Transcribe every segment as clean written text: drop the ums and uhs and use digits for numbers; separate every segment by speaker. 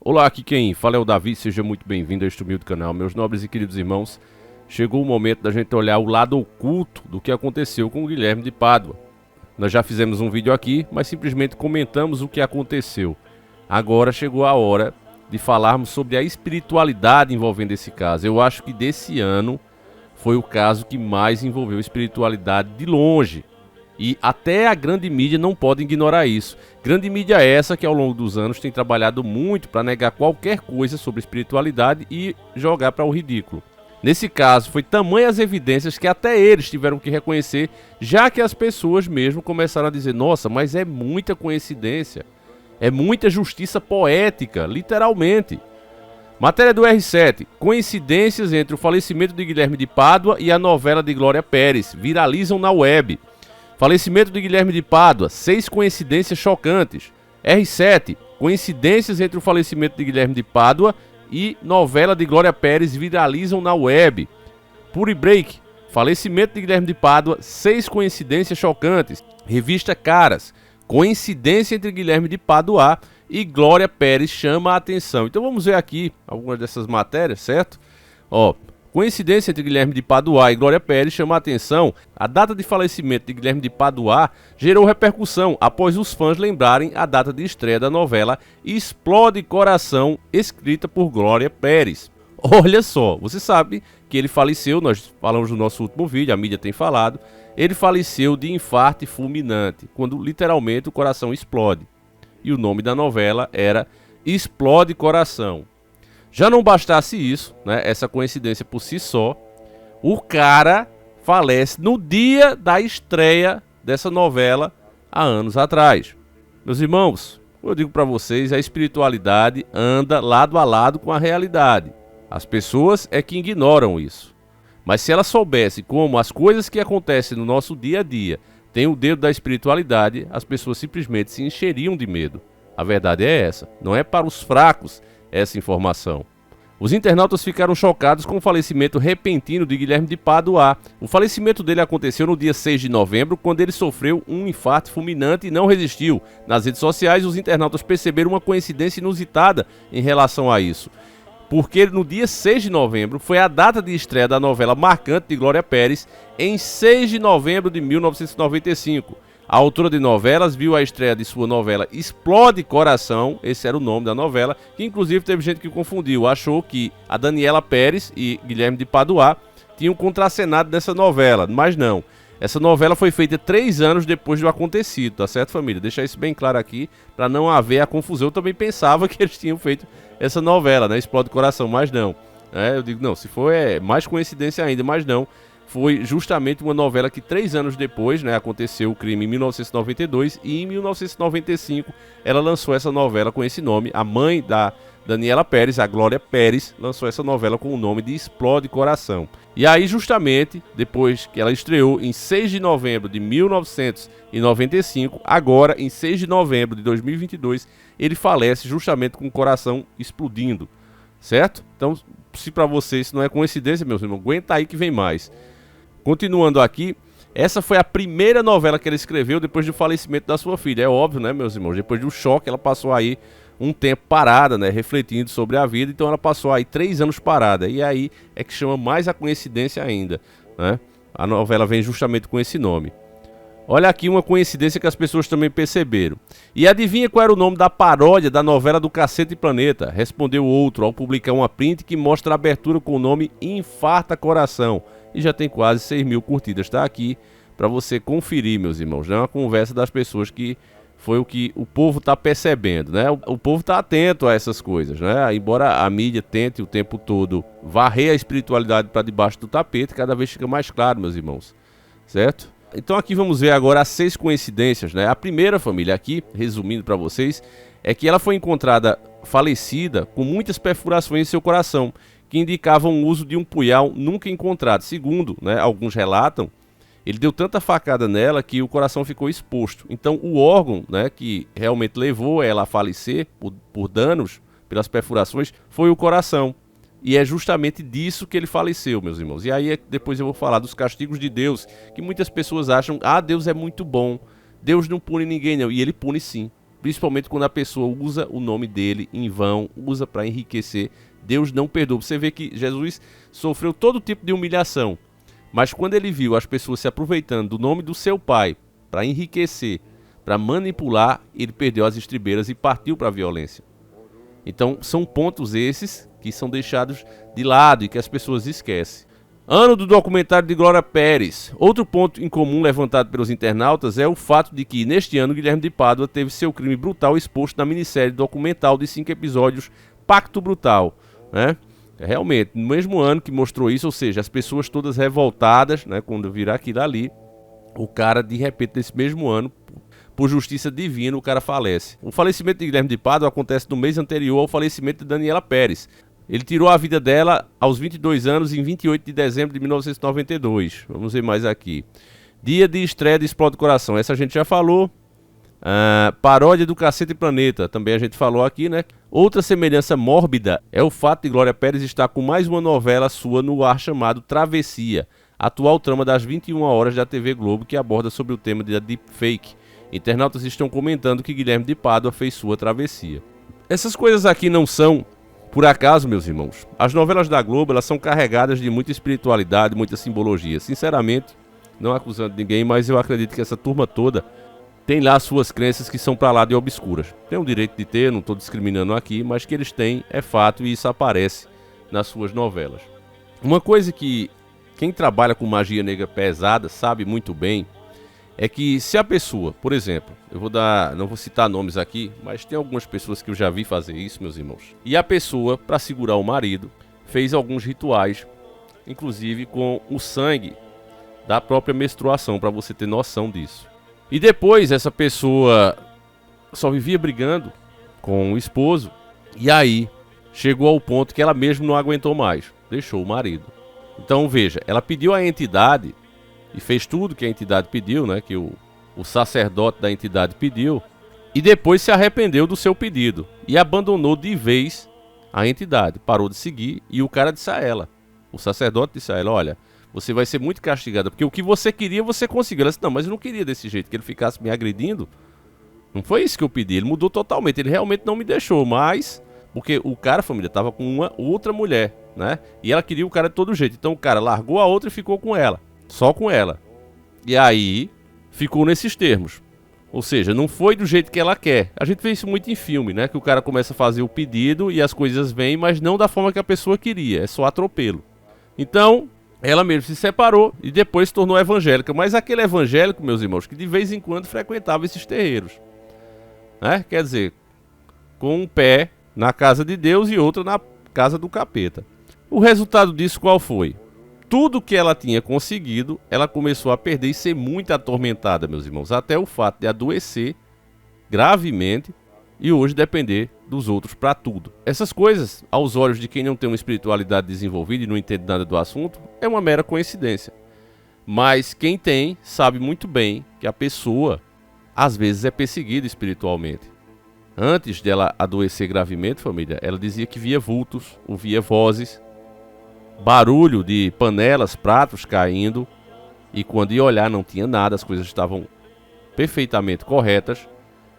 Speaker 1: Olá, aqui quem fala é o Davi, seja muito bem-vindo a este humilde canal. Meus nobres e queridos irmãos, chegou o momento da gente olhar o lado oculto do que aconteceu com o Guilherme de Pádua. Nós já fizemos um vídeo aqui, mas simplesmente comentamos o que aconteceu. Agora chegou a hora de falarmos sobre a espiritualidade envolvendo esse caso. Eu acho que desse ano foi o caso que mais envolveu espiritualidade de longe. E até a grande mídia não pode ignorar isso. Grande mídia essa que ao longo dos anos tem trabalhado muito para negar qualquer coisa sobre espiritualidade e jogar para o ridículo. Nesse caso, foi tamanhas evidências que até eles tiveram que reconhecer, já que as pessoas mesmo começaram a dizer: nossa, mas é muita coincidência, é muita justiça poética, literalmente. Matéria do R7, coincidências entre o falecimento de Guilherme de Pádua e a novela de Glória Pérez, viralizam na web. Falecimento de Guilherme de Pádua, 6 coincidências chocantes. R7, coincidências entre o falecimento de Guilherme de Pádua e novela de Glória Pérez viralizam na web. Puri Break, falecimento de Guilherme de Pádua, 6 coincidências chocantes. Revista Caras, coincidência entre Guilherme de Pádua e Glória Pérez chama a atenção. Então vamos ver aqui algumas dessas matérias, certo? Coincidência entre Guilherme de Pádua e Glória Pérez chama a atenção. A data de falecimento de Guilherme de Pádua gerou repercussão após os fãs lembrarem a data de estreia da novela Explode Coração, escrita por Glória Pérez. Olha só, você sabe que ele faleceu, nós falamos no nosso último vídeo, a mídia tem falado, ele faleceu de infarto fulminante, quando literalmente o coração explode. E o nome da novela era Explode Coração. Já não bastasse isso, né, essa coincidência por si só, o cara falece no dia da estreia dessa novela há anos atrás. Meus irmãos, eu digo para vocês, a espiritualidade anda lado a lado com a realidade. As pessoas é que ignoram isso. Mas se elas soubessem como as coisas que acontecem no nosso dia a dia têm o dedo da espiritualidade, as pessoas simplesmente se encheriam de medo. A verdade é essa, não é para os fracos essa informação. Os internautas ficaram chocados com o falecimento repentino de Guilherme de Pádua. O falecimento dele aconteceu no dia 6 de novembro, quando ele sofreu um infarto fulminante e não resistiu. Nas redes sociais, os internautas perceberam uma coincidência inusitada em relação a isso. Porque no dia 6 de novembro foi a data de estreia da novela marcante de Glória Pérez, em 6 de novembro de 1995. A autora de novelas viu a estreia de sua novela Explode Coração, esse era o nome da novela, que inclusive teve gente que confundiu, achou que a Daniela Pérez e Guilherme de Pádua tinham contracenado dessa novela, mas não. Essa novela foi feita 3 anos depois do acontecido, tá certo, família? Deixar isso bem claro aqui, para não haver a confusão. Eu também pensava que eles tinham feito essa novela, né, Explode Coração, mas não. Eu digo, não, se for é mais coincidência ainda, mas não. Foi justamente uma novela que 3 anos depois, né, aconteceu o crime em 1992 e em 1995 ela lançou essa novela com esse nome. A mãe da Daniela Pérez, a Glória Pérez, lançou essa novela com o nome de Explode Coração. E aí justamente depois que ela estreou em 6 de novembro de 1995, agora em 6 de novembro de 2022, ele falece justamente com o coração explodindo, certo? Então, se para vocês isso não é coincidência, meus irmãos, aguenta aí que vem mais. Continuando aqui, essa foi a primeira novela que ela escreveu depois do falecimento da sua filha. É óbvio, né, meus irmãos? Depois do choque, ela passou aí um tempo parada, né, refletindo sobre a vida. Então ela passou aí 3 anos parada. E aí é que chama mais a coincidência ainda, né? A novela vem justamente com esse nome. Olha aqui uma coincidência que as pessoas também perceberam. E adivinha qual era o nome da paródia da novela do Cacete Planeta? Respondeu outro ao publicar uma print que mostra a abertura com o nome Infarta Coração. E já tem quase 6 mil curtidas. Tá aqui para você conferir, meus irmãos. Não é uma conversa das pessoas que foi o que o povo tá percebendo, né? O povo tá atento a essas coisas, né? Embora a mídia tente o tempo todo varrer a espiritualidade para debaixo do tapete, cada vez fica mais claro, meus irmãos. Certo? Então aqui vamos ver agora as 6 coincidências, né? A primeira, família, aqui, resumindo para vocês, é que ela foi encontrada falecida com muitas perfurações em seu coração, que indicavam o uso de um punhal nunca encontrado. Segundo, né, alguns relatam, ele deu tanta facada nela que o coração ficou exposto. Então o órgão, né, que realmente levou ela a falecer por danos, pelas perfurações, foi o coração. E é justamente disso que ele faleceu, meus irmãos. E aí depois eu vou falar dos castigos de Deus, que muitas pessoas acham, Deus é muito bom, Deus não pune ninguém não. E ele pune sim. principalmente quando a pessoa usa o nome dele em vão, usa para enriquecer. Deus não perdoa. Você vê que Jesus sofreu todo tipo de humilhação, mas quando ele viu as pessoas se aproveitando do nome do seu pai para enriquecer, para manipular, ele perdeu as estribeiras e partiu para a violência. Então são pontos esses que são deixados de lado e que as pessoas esquecem. Ano do documentário de Glória Pérez. Outro ponto em comum levantado pelos internautas é o fato de que, neste ano, Guilherme de Pádua teve seu crime brutal exposto na minissérie documental de 5 episódios Pacto Brutal, né? Realmente, no mesmo ano que mostrou isso, ou seja, as pessoas todas revoltadas, né, quando virar aquilo ali, o cara, de repente, nesse mesmo ano, por justiça divina, o cara falece. O falecimento de Guilherme de Pádua acontece no mês anterior ao falecimento de Daniela Pérez. Ele tirou a vida dela aos 22 anos, em 28 de dezembro de 1992. Vamos ver mais aqui. Dia de estreia de Explode Coração. Essa a gente já falou. Paródia do Cacete Planeta. Também a gente falou aqui, né? Outra semelhança mórbida é o fato de Glória Pérez estar com mais uma novela sua no ar chamado Travessia. Atual trama das 21 horas da TV Globo, que aborda sobre o tema da deepfake. Internautas estão comentando que Guilherme de Pádua fez sua travessia. Essas coisas aqui não são por acaso, meus irmãos. As novelas da Globo, elas são carregadas de muita espiritualidade, muita simbologia. Sinceramente, não acusando ninguém, mas eu acredito que essa turma toda tem lá suas crenças que são pra lá de obscuras. Tem o direito de ter, não estou discriminando aqui, mas que eles têm é fato e isso aparece nas suas novelas. Uma coisa que quem trabalha com magia negra pesada sabe muito bem é que se a pessoa, por exemplo, não vou citar nomes aqui, mas tem algumas pessoas que eu já vi fazer isso, meus irmãos. E a pessoa, para segurar o marido, fez alguns rituais, inclusive com o sangue da própria menstruação, para você ter noção disso. E depois essa pessoa só vivia brigando com o esposo, e aí chegou ao ponto que ela mesma não aguentou mais, deixou o marido. Então veja, ela pediu à entidade e fez tudo que a entidade pediu, né? Que o sacerdote da entidade pediu. E depois se arrependeu do seu pedido. E abandonou de vez a entidade. Parou de seguir. E o cara disse a ela. O sacerdote disse a ela, olha, você vai ser muito castigada. Porque o que você queria, você conseguiu. Ela disse, não, mas eu não queria desse jeito. Que ele ficasse me agredindo. Não foi isso que eu pedi. Ele mudou totalmente. Ele realmente não me deixou. Mas, porque o cara, família, estava com uma outra mulher, né? E ela queria o cara de todo jeito. Então o cara largou a outra e ficou com ela. Só com ela. E aí ficou nesses termos. Ou seja, não foi do jeito que ela quer. A gente vê isso muito em filme, né? Que o cara começa a fazer o pedido e as coisas vêm, mas não da forma que a pessoa queria. É só atropelo. Então, ela mesmo se separou e depois se tornou evangélica. Mas aquele evangélico, meus irmãos, que de vez em quando frequentava esses terreiros, né? Quer dizer, com um pé na casa de Deus e outro na casa do capeta. O resultado disso qual foi? Tudo que ela tinha conseguido, ela começou a perder e ser muito atormentada, meus irmãos. Até o fato de adoecer gravemente e hoje depender dos outros para tudo. Essas coisas, aos olhos de quem não tem uma espiritualidade desenvolvida e não entende nada do assunto, é uma mera coincidência. Mas quem tem, sabe muito bem que a pessoa, às vezes, é perseguida espiritualmente. Antes dela adoecer gravemente, família, ela dizia que via vultos, ouvia vozes, barulho de panelas, pratos caindo, e quando ia olhar não tinha nada, as coisas estavam perfeitamente corretas,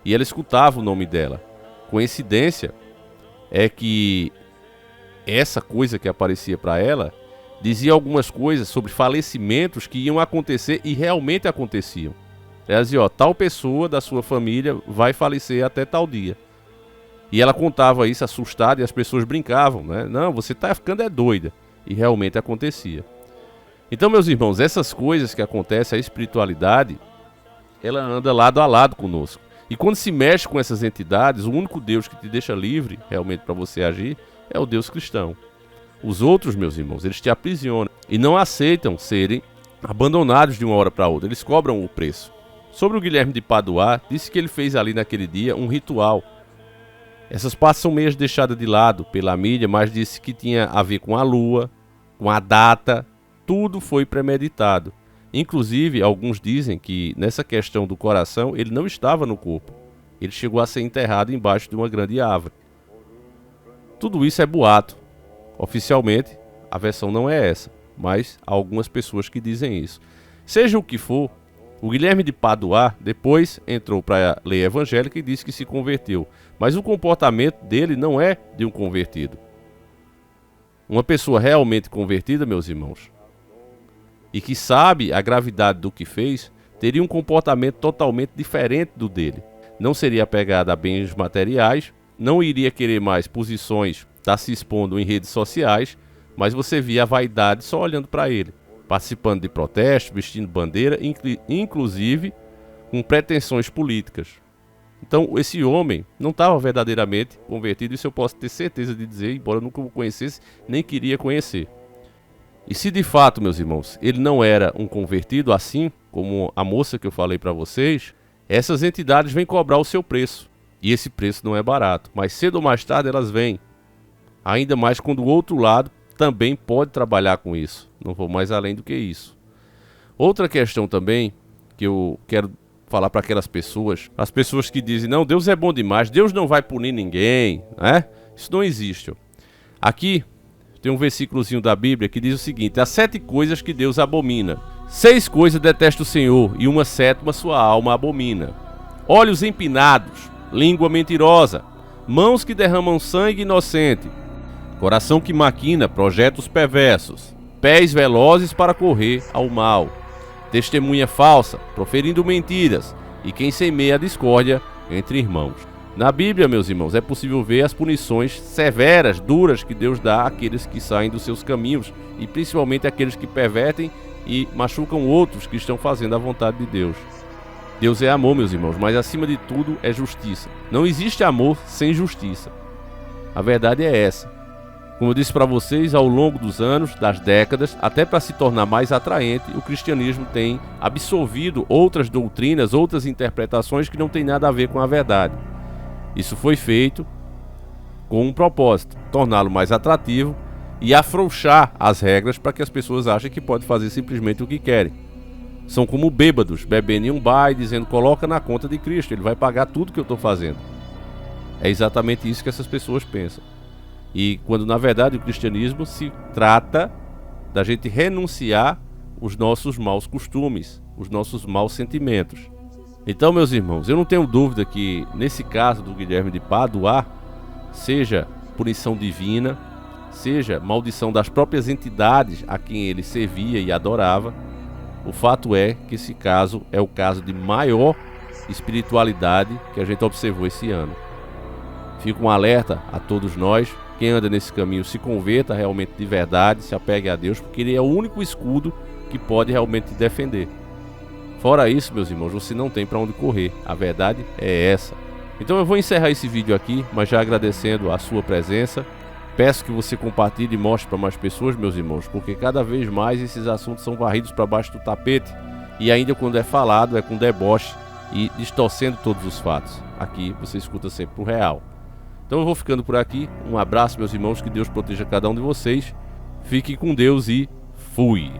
Speaker 1: e ela escutava o nome dela. Coincidência é que essa coisa que aparecia para ela dizia algumas coisas sobre falecimentos que iam acontecer e realmente aconteciam. Ela dizia, ó, tal pessoa da sua família vai falecer até tal dia. E ela contava isso assustada e as pessoas brincavam, né? Não, você tá ficando doida. E realmente acontecia. Então, meus irmãos, essas coisas que acontecem, a espiritualidade, ela anda lado a lado conosco. E quando se mexe com essas entidades, o único Deus que te deixa livre, realmente para você agir, é o Deus cristão. Os outros, meus irmãos, eles te aprisionam e não aceitam serem abandonados de uma hora para outra. Eles cobram o preço. Sobre o Guilherme de Pádua, disse que ele fez ali naquele dia um ritual. Essas partes são meio deixadas de lado pela mídia, mas disse que tinha a ver com a lua, com a data, tudo foi premeditado. Inclusive, alguns dizem que nessa questão do coração, ele não estava no corpo. Ele chegou a ser enterrado embaixo de uma grande árvore. Tudo isso é boato. Oficialmente, a versão não é essa, mas há algumas pessoas que dizem isso. Seja o que for, O Guilherme de Pádua depois entrou para a lei evangélica e disse que se converteu. Mas o comportamento dele não é de um convertido. Uma pessoa realmente convertida, meus irmãos, e que sabe a gravidade do que fez, teria um comportamento totalmente diferente do dele. Não seria apegado a bens materiais, não iria querer mais posições, estar se expondo em redes sociais, mas você via a vaidade só olhando para ele, participando de protestos, vestindo bandeira, inclusive com pretensões políticas. Então esse homem não estava verdadeiramente convertido, isso eu posso ter certeza de dizer, embora eu nunca o conhecesse, nem queria conhecer. E se de fato, meus irmãos, ele não era um convertido assim, como a moça que eu falei para vocês, essas entidades vêm cobrar o seu preço. E esse preço não é barato, mas cedo ou mais tarde elas vêm. Ainda mais quando o outro lado também pode trabalhar com isso. Não vou mais além do que isso. Outra questão também que eu quero falar para aquelas pessoas, as pessoas que dizem, não, Deus é bom demais, Deus não vai punir ninguém, né? Isso não existe. Aqui tem um versículozinho da Bíblia que diz o seguinte: há 7 coisas que Deus abomina, 6 coisas detesta o Senhor, e uma 7ª sua alma abomina: olhos empinados, língua mentirosa, mãos que derramam sangue inocente, coração que maquina projetos perversos, pés velozes para correr ao mal, testemunha falsa, proferindo mentiras, e quem semeia a discórdia entre irmãos. Na Bíblia, meus irmãos, é possível ver as punições severas, duras que Deus dá àqueles que saem dos seus caminhos, e principalmente àqueles que pervertem e machucam outros que estão fazendo a vontade de Deus. Deus é amor, meus irmãos, mas acima de tudo é justiça. Não existe amor sem justiça. A verdade é essa. Como eu disse para vocês, ao longo dos anos, das décadas, até para se tornar mais atraente, o cristianismo tem absorvido outras doutrinas, outras interpretações que não têm nada a ver com a verdade. Isso foi feito com um propósito: torná-lo mais atrativo e afrouxar as regras para que as pessoas achem que podem fazer simplesmente o que querem. São como bêbados, bebendo em um bar e dizendo, coloca na conta de Cristo, ele vai pagar tudo que eu estou fazendo. É exatamente isso que essas pessoas pensam. E quando na verdade o cristianismo se trata da gente renunciar os nossos maus costumes, os nossos maus sentimentos. Então, meus irmãos, eu não tenho dúvida que nesse caso do Guilherme de Pádua, seja punição divina, seja maldição das próprias entidades a quem ele servia e adorava, o fato é que esse caso é o caso de maior espiritualidade que a gente observou esse ano. Fica um alerta a todos nós: quem anda nesse caminho se converta realmente de verdade, se apegue a Deus, porque Ele é o único escudo que pode realmente te defender. Fora isso, meus irmãos, você não tem para onde correr. A verdade é essa. Então eu vou encerrar esse vídeo aqui, mas já agradecendo a sua presença. Peço que você compartilhe e mostre para mais pessoas, meus irmãos, porque cada vez mais esses assuntos são varridos para baixo do tapete. E ainda quando é falado, é com deboche e distorcendo todos os fatos. Aqui você escuta sempre o real. Então eu vou ficando por aqui. Um abraço, meus irmãos, que Deus proteja cada um de vocês. Fiquem com Deus e fui!